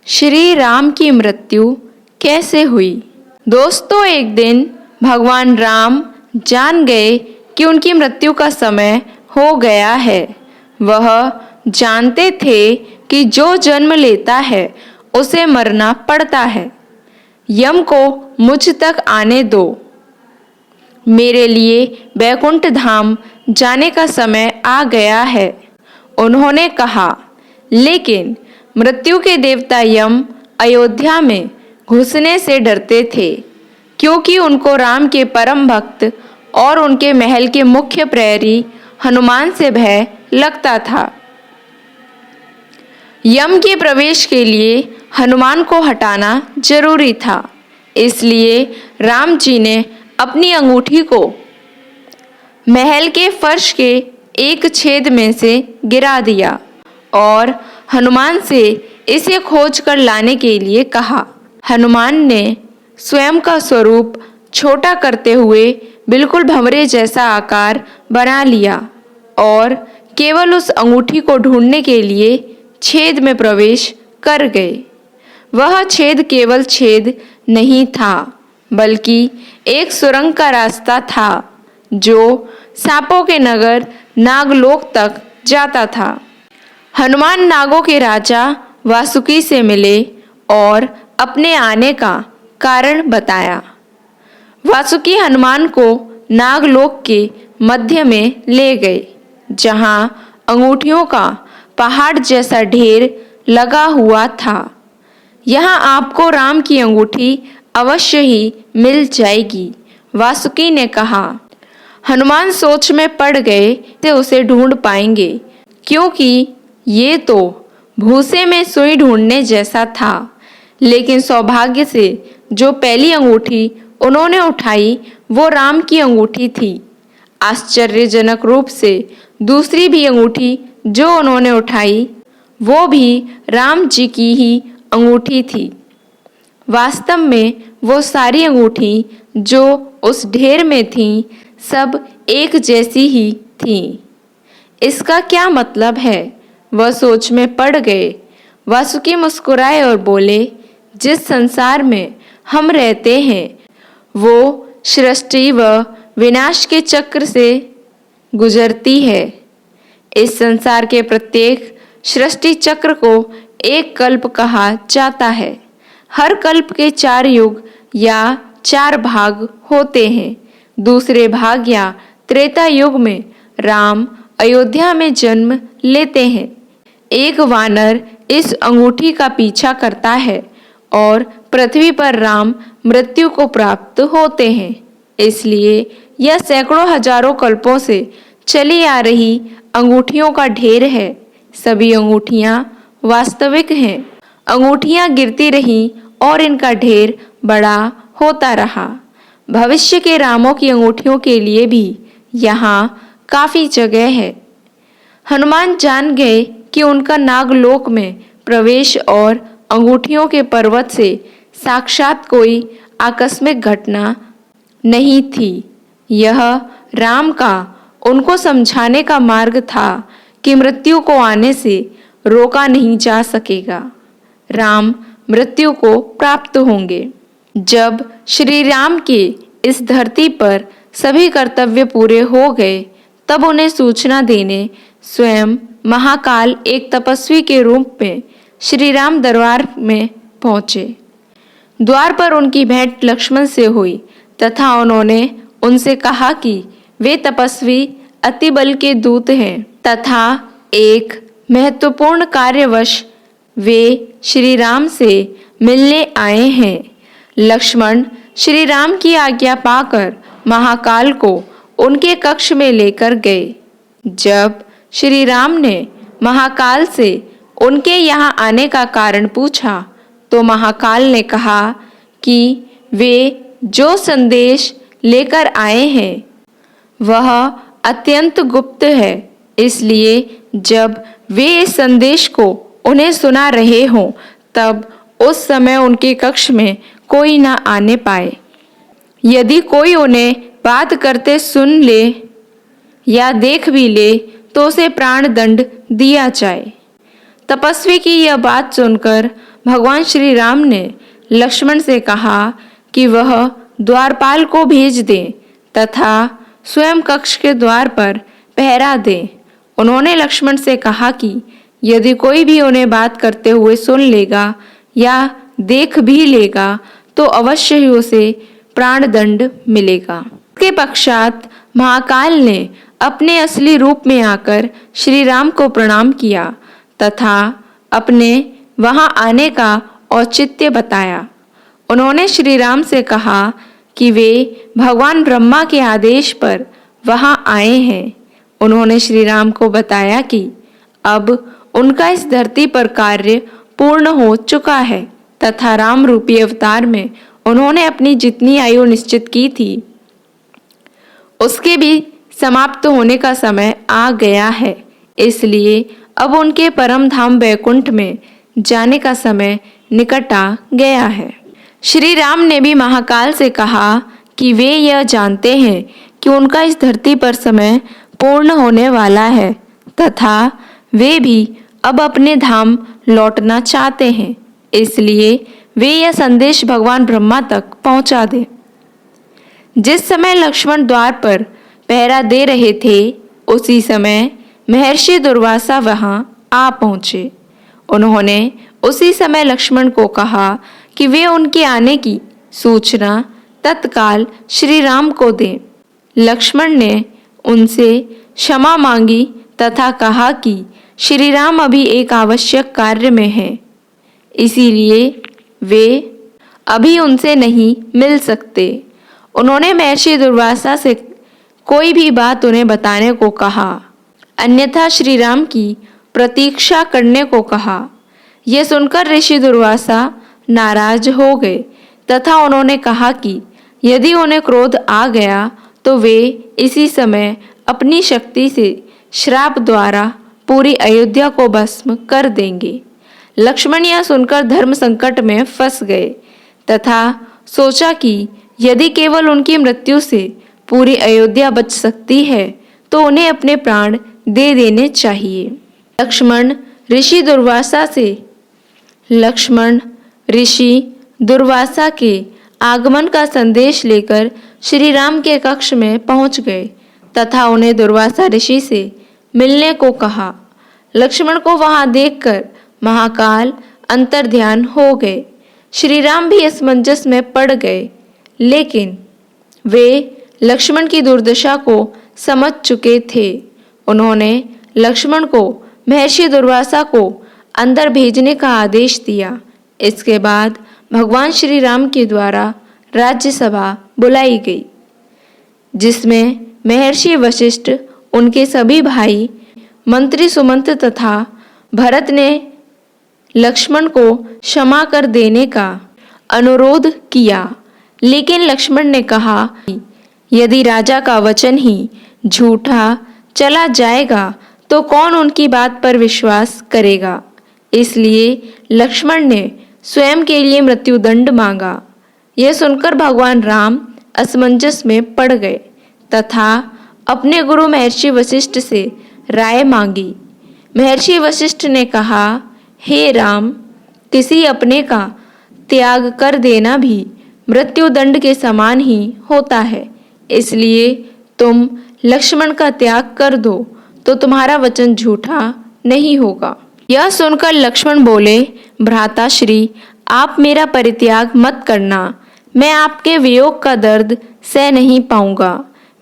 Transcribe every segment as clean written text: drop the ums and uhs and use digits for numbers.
श्री राम की मृत्यु कैसे हुई। दोस्तों, एक दिन भगवान राम जान गए कि उनकी मृत्यु का समय हो गया है। वह जानते थे कि जो जन्म लेता है उसे मरना पड़ता है। यम को मुझ तक आने दो, मेरे लिए बैकुंठ धाम जाने का समय आ गया है, उन्होंने कहा। लेकिन मृत्यु के देवता यम अयोध्या में घुसने से डरते थे, क्योंकि उनको राम के परम भक्त और उनके महल के मुख्य प्रहरी हनुमान से भय लगता था। यम के प्रवेश के लिए हनुमान को हटाना जरूरी था, इसलिए राम जी ने अपनी अंगूठी को महल के फर्श के एक छेद में से गिरा दिया और हनुमान से इसे खोज कर लाने के लिए कहा। हनुमान ने स्वयं का स्वरूप छोटा करते हुए बिल्कुल भंवरे जैसा आकार बना लिया और केवल उस अंगूठी को ढूंढने के लिए छेद में प्रवेश कर गए। वह छेद केवल छेद नहीं था, बल्कि एक सुरंग का रास्ता था जो सांपों के नगर नागलोक तक जाता था। हनुमान नागों के राजा वासुकी से मिले और अपने आने का कारण बताया। वासुकी हनुमान को नागलोक के मध्य में ले गए, जहां अंगूठियों का पहाड़ जैसा ढेर लगा हुआ था। यहाँ आपको राम की अंगूठी अवश्य ही मिल जाएगी, वासुकी ने कहा। हनुमान सोच में पड़ गए कि उसे ढूंढ पाएंगे, क्योंकि ये तो भूसे में सुई ढूंढने जैसा था। लेकिन सौभाग्य से जो पहली अंगूठी उन्होंने उठाई वो राम की अंगूठी थी। आश्चर्यजनक रूप से दूसरी भी अंगूठी जो उन्होंने उठाई वो भी राम जी की ही अंगूठी थी। वास्तव में वो सारी अंगूठी जो उस ढेर में थीं, सब एक जैसी ही थीं। इसका क्या मतलब है? वह सोच में पड़ गए। वासुकी मुस्कुराए और बोले, जिस संसार में हम रहते हैं वो सृष्टि व विनाश के चक्र से गुजरती है। इस संसार के प्रत्येक सृष्टि चक्र को एक कल्प कहा जाता है। हर कल्प के 4 युग या 4 भाग होते हैं। दूसरे भाग या त्रेता युग में राम अयोध्या में जन्म लेते हैं। एक वानर इस अंगूठी का पीछा करता है और पृथ्वी पर राम मृत्यु को प्राप्त होते हैं। इसलिए यह सैकड़ों हजारों कल्पों से चली आ रही अंगूठियों का ढेर है। सभी अंगूठियां वास्तविक हैं। अंगूठियां गिरती रहीं और इनका ढेर बड़ा होता रहा। भविष्य के रामों की अंगूठियों के लिए भी यहाँ काफी जगह है। हनुमान जान गए कि उनका नागलोक में प्रवेश और अंगूठियों के पर्वत से साक्षात कोई आकस्मिक घटना नहीं थी। यह राम का उनको समझाने का मार्ग था कि मृत्यु को आने से रोका नहीं जा सकेगा। राम मृत्यु को प्राप्त होंगे। जब श्री राम के इस धरती पर सभी कर्तव्य पूरे हो गए, तब उन्हें सूचना देने स्वयं महाकाल एक तपस्वी के रूप में श्री राम दरबार में पहुँचे। द्वार पर उनकी भेंट लक्ष्मण से हुई तथा उन्होंने उनसे कहा कि वे तपस्वी अति बल के दूत हैं तथा एक महत्वपूर्ण कार्यवश वे श्री राम से मिलने आए हैं। लक्ष्मण श्री राम की आज्ञा पाकर महाकाल को उनके कक्ष में लेकर गए। जब श्री राम ने महाकाल से उनके यहाँ आने का कारण पूछा तो महाकाल ने कहा कि वे जो संदेश लेकर आए हैं वह अत्यंत गुप्त है, इसलिए जब वे इस संदेश को उन्हें सुना रहे हों तब उस समय उनके कक्ष में कोई न आने पाए। यदि कोई उन्हें बात करते सुन ले या देख भी ले तो उसे प्राण दंड दिया जाए। तपस्वी की यह बात सुनकर भगवान श्री राम ने लक्ष्मण से कहा कि वह द्वारपाल को भेज दे तथा स्वयं कक्ष के द्वार पर पहरा दे। उन्होंने लक्ष्मण से कहा कि यदि कोई भी उन्हें बात करते हुए सुन लेगा या देख भी लेगा तो अवश्य ही उसे प्राणदंड मिलेगा। इसके पश्चात महाकाल ने अपने असली रूप में आकर श्री राम को प्रणाम किया तथा अपने वहां आने का औचित्य बताया। उन्होंने श्री राम से कहा कि वे भगवान ब्रह्मा के आदेश पर वहां आए हैं। उन्होंने श्री राम को बताया कि अब उनका इस धरती पर कार्य पूर्ण हो चुका है तथा राम रूपी अवतार में उन्होंने अपनी जितनी आयु निश्चित की थी उसके भी समाप्त होने का समय आ गया है। इसलिए अब उनके परम धाम वैकुंठ में जाने का समय निकट आ गया है। श्री राम ने भी महाकाल से कहा कि वे यह जानते हैं कि उनका इस धरती पर समय पूर्ण होने वाला है तथा वे भी अब अपने धाम लौटना चाहते हैं। इसलिए वे यह संदेश भगवान ब्रह्मा तक पहुंचा दें। जिस समय लक्ष्मण द्वार पर पहरा दे रहे थे उसी समय महर्षि दुर्वासा वहां आ पहुंचे। उन्होंने उसी समय लक्ष्मण को कहा कि वे उनके आने की सूचना तत्काल श्री राम को दें। लक्ष्मण ने उनसे क्षमा मांगी तथा कहा कि श्री राम अभी एक आवश्यक कार्य में हैं, इसीलिए वे अभी उनसे नहीं मिल सकते। उन्होंने महर्षि दुर्वासा से कोई भी बात उन्हें बताने को कहा, अन्यथा श्री राम की प्रतीक्षा करने को कहा। यह सुनकर ऋषि दुर्वासा नाराज हो गए तथा उन्होंने कहा कि यदि उन्हें क्रोध आ गया तो वे इसी समय अपनी शक्ति से श्राप द्वारा पूरी अयोध्या को भस्म कर देंगे। लक्ष्मण यह सुनकर धर्म संकट में फंस गए तथा सोचा कि यदि केवल उनकी मृत्यु से पूरी अयोध्या बच सकती है तो उन्हें अपने प्राण दे देने चाहिए। लक्ष्मण ऋषि दुर्वासा के आगमन का संदेश लेकर श्री राम के कक्ष में पहुंच गए तथा उन्हें दुर्वासा ऋषि से मिलने को कहा। लक्ष्मण को वहां देखकर महाकाल अंतर्ध्यान हो गए। श्री राम भी असमंजस में पड़ गए, लेकिन वे लक्ष्मण की दुर्दशा को समझ चुके थे। उन्होंने लक्ष्मण को महर्षि दुर्वासा को अंदर भेजने का आदेश दिया। इसके बाद भगवान श्री राम के द्वारा राज्यसभा बुलाई गई, जिसमें महर्षि वशिष्ठ, उनके सभी भाई, मंत्री सुमंत तथा भरत ने लक्ष्मण को क्षमा कर देने का अनुरोध किया। लेकिन लक्ष्मण ने कहा कि यदि राजा का वचन ही झूठा चला जाएगा तो कौन उनकी बात पर विश्वास करेगा। इसलिए लक्ष्मण ने स्वयं के लिए मृत्युदंड मांगा। यह सुनकर भगवान राम असमंजस में पड़ गए तथा अपने गुरु महर्षि वशिष्ठ से राय मांगी। महर्षि वशिष्ठ ने कहा, हे राम, किसी अपने का त्याग कर देना भी मृत्युदंड के समान ही होता है। इसलिए तुम लक्ष्मण का त्याग कर दो तो तुम्हारा वचन झूठा नहीं होगा। यह सुनकर लक्ष्मण बोले, भ्राताश्री, आप मेरा परित्याग मत करना। मैं आपके वियोग का दर्द सह नहीं पाऊंगा।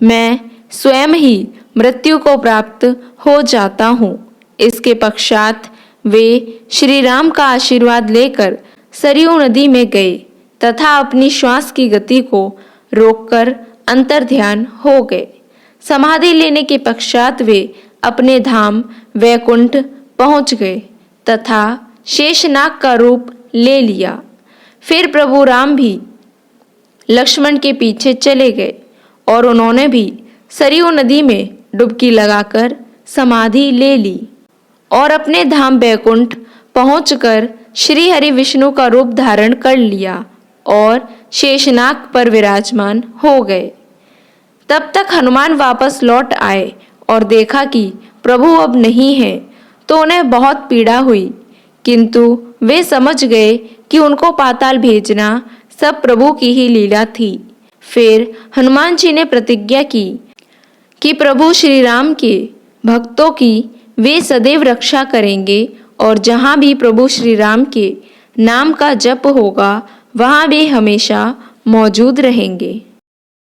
मैं स्वयं ही मृत्यु को प्राप्त हो जाता हूँ। इसके पश्चात वे श्री राम का आशीर्वाद लेकर सरयू नदी में गए तथा अपनी श्वास की गति को रोककर अंतर्ध्यान हो गए। समाधि लेने के पश्चात वे अपने धाम वैकुंठ पहुंच गए तथा शेषनाग का रूप ले लिया। फिर प्रभु राम भी लक्ष्मण के पीछे चले गए और उन्होंने भी सरयू नदी में डुबकी लगाकर समाधि ले ली और अपने धाम वैकुंठ पहुंचकर श्री हरि विष्णु का रूप धारण कर लिया और शेषनाग पर विराजमान हो गए। तब तक हनुमान वापस लौट आए और देखा कि प्रभु अब नहीं है, तो उन्हें बहुत पीड़ा हुई, किंतु वे समझ गए कि उनको पाताल भेजना सब प्रभु की ही लीला थी। फिर हनुमान जी ने प्रतिज्ञा की कि प्रभु श्री राम के भक्तों की वे सदैव रक्षा करेंगे और जहाँ भी प्रभु श्री राम के नाम का जप होगा वहाँ वे हमेशा मौजूद रहेंगे।